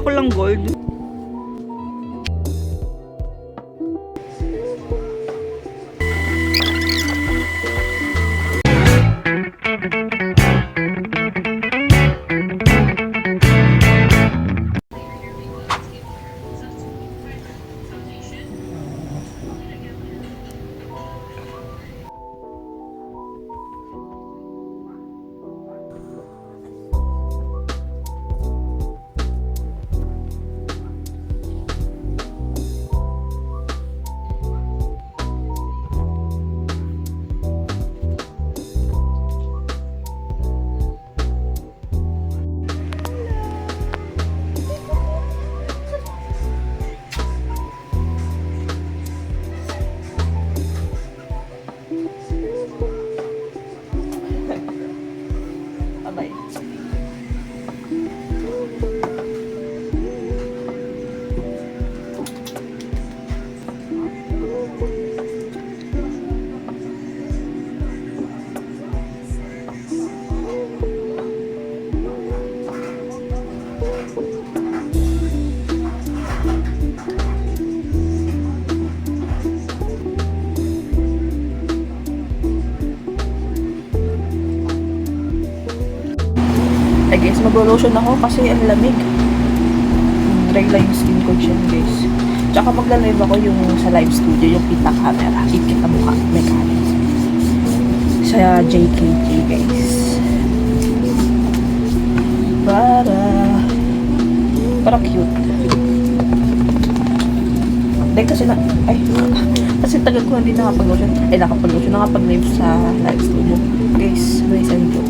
ko lang gold. Ay guys, mag-lotion ako kasi ang lamig. Regla yung skin ko dyan guys. Tsaka magla-live ako yung sa live studio, yung kita camera. Ikita mukha, may camera. Sa JKT guys. Para cute. Dahil kasi kasi tagal ko hindi nakapag-lotion. Nakapag-live sa live studio. Guys, guys, and cute.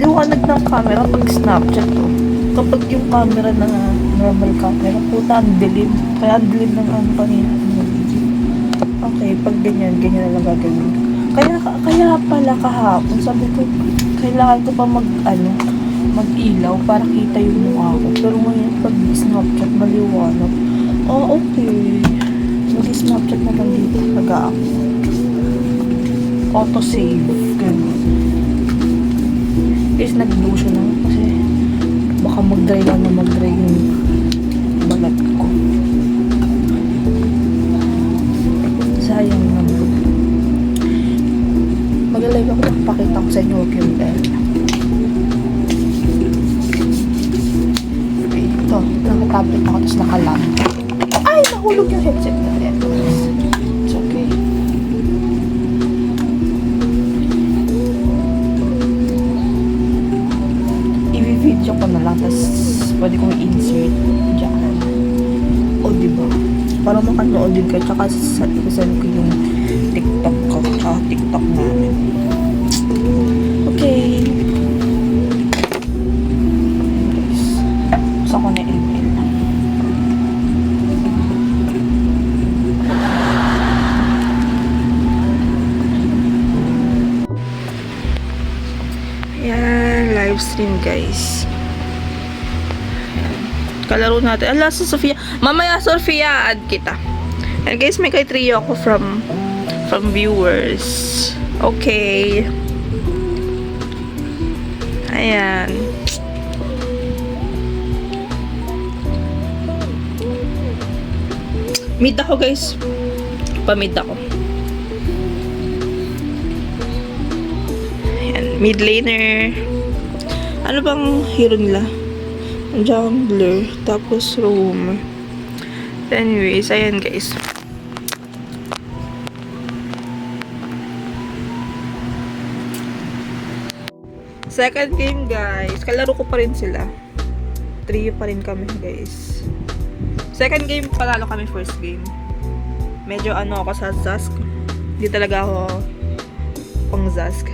Liwanag ng camera pag Snapchat to. Kapag yung camera na normal camera, puta, ang dilim. Kaya ang dilim ng kanina. Okay, pag ganyan na lang gagawin. Kaya pala kahapon, sabi ko, kailangan ko pa mag-ilaw para kita yung mukha ko. Pero ngayon, pag Snapchat, maliwanag. Oh, okay. Mag-Snapchat na lang dito. Ako. Auto-save. Ganun. Guys, nag-lotion ako kasi baka mag-dry yung balat ko. Sayang naman. Mag-live ako, pakita ko sa inyo yung bell. Okay, ito. Naka-tablet ako, tapos naka-lamp. Ay! Nahulog yung headset na rin. It's okay. I-video ko na lang, tapos pwede kong insert dyan. O, diba? Para makanood din kayo, tsaka sasali ko yung TikTok ko, tsaka TikTok namin. Okay. Guys, gusto ko na email. Ayan, live stream guys. Ayan. Kalaro natin. Ala, si Sofia. Mamaya, Sofia, add kita. And guys, may kay trio ako from viewers. Okay. Ayan. Mid ako guys. Pa-mid ako. Mid laner. Ano bang hero nila? Jungler. Tapos roamer. Anyways, ayan guys. Second game guys. Kalaro ko pa rin sila. Trio pa rin kami guys. Second game, panalo kami first game. Medyo ako sa Zask. Hindi talaga ako pang Zask.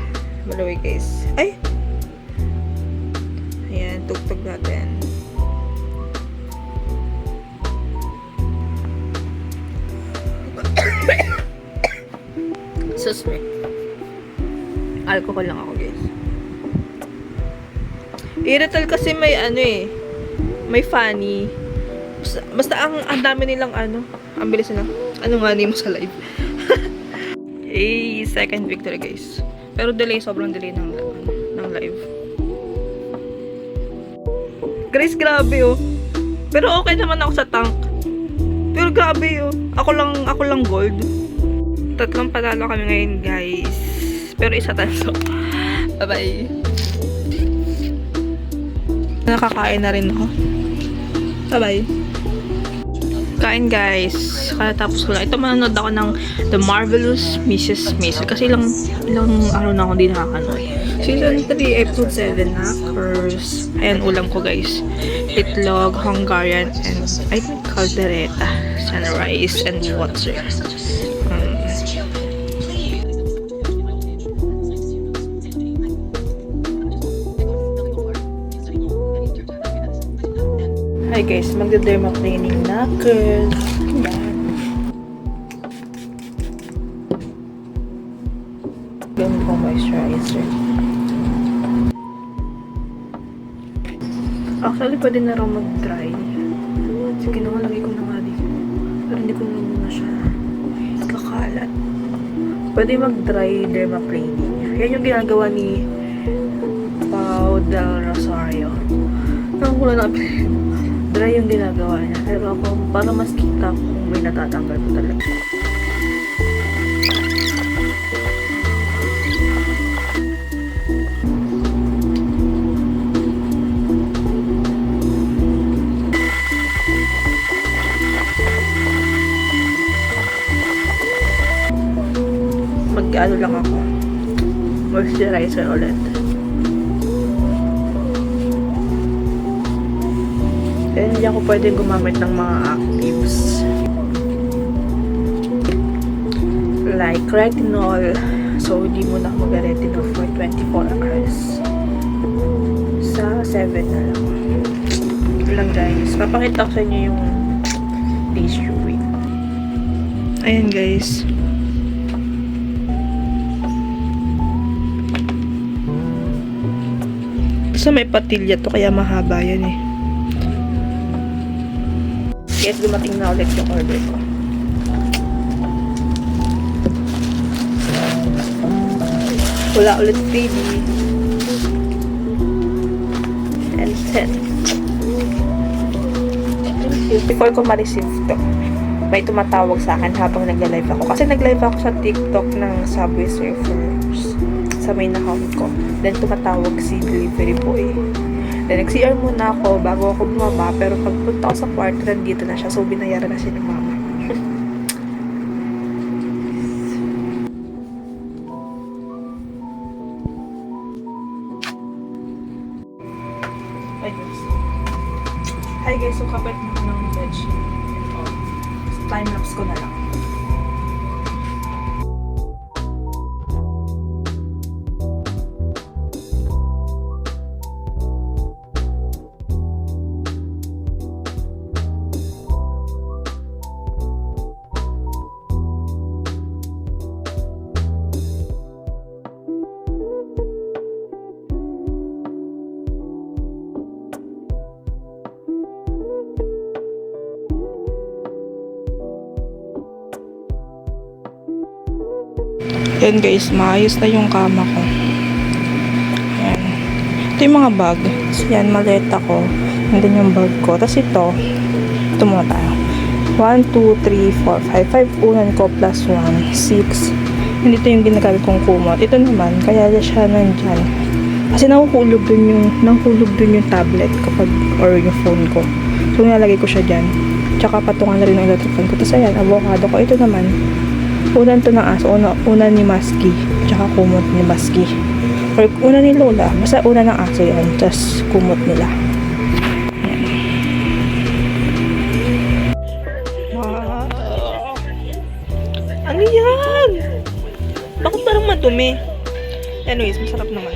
Malaway guys. Ay! Ayan, tugtog natin. Susme. Alcohol lang ako guys. Irrital kasi may may funny. Basta ang dami nilang ang bilis na. Ano nga name mo sa live? Second victory guys. Pero delay, sobrang delay ng live. Grace, grabe oh. Pero okay naman ako sa tank. Pero grabe oh. Ako lang gold. 3 panalo kami ngayon, guys. Pero isa tanso. Bye-bye. Nakakain na rin ako. Bye-bye. Kain, guys. Katapos ko lang. Ito, manonood ako ng The Marvelous Mrs. Maisel. Kasi ilang araw na ako hindi nakakanood. Season 3, episode 7 na. Curse. Ayan, ulam ko, guys. Itlog, Hungarian, and I think caldereta. Sunrise, and water. Hi guys, magda-derma cleaning na. Ayan. Gamit ko moisturizer. Actually, pwede na raw mag-dry. Sige naman, lagay ko na nga dito. Pero hindi ko na muna siya kakalat. Pwede mag-dry derma cleaning. Yan yung ginagawa ni Pao del Rosario. Nakakula na dry yung ginagawa niya. Pero ako, para mas kita kung may natatanggal ko talaga. Mag-ano lang ako. Moisturizer ulit. And hindi ako pwede gumamit ng mga actives. Like retinol. So, hindi muna ako mag-retinol for 24 hours. Sa 7 na lang. Ito lang, guys. Papakita ko sa inyo yung tissue. Ayan, guys. So, may patilya to, kaya mahaba yan eh. Yes, dumating na ulit yung order ko. Wala ulit freebie. And set. Before ko ma-receive to, may tumatawag sa akin habang nagla-live ako. Kasi nag-live ako sa TikTok ng Subway Surfers sa main account ko. Then tumatawag si delivery boy. Then, nag-CR muna ako bago ako bumaba. Pero pagpunta ko sa kwarto, nandito na siya. So, binayaran na siya ng mama. Hi guys, so kapit na ko ng bedsheet. Time-lapse ko na lang. Yan guys, maayos na yung kama ko. Yan. Ito yung mga bag. So, yan, maleta ko. Nandun yung bag ko. Tapos ito muna tayo. 1, 2, 3, 4, 5. 5 unan ko plus 1. 6. Hindi ito yung ginagamit kong kumot. Ito naman, kaya siya nandyan. Kasi nahuhulog dun yung tablet kapag, or yung phone ko. So, nilalagay ko siya dyan. Tsaka patungan na rin ang electric fan ko. Tapos ayan, avocado ko. Ito naman, unan to ng aso, unan ni Musky, tsaka kumot ni Musky. Or unan ni Lola, basta unan ng aso yan, tas kumot nila. Yan. Wow! Ano yan? Bakit parang madumi? Anyways, masarap naman.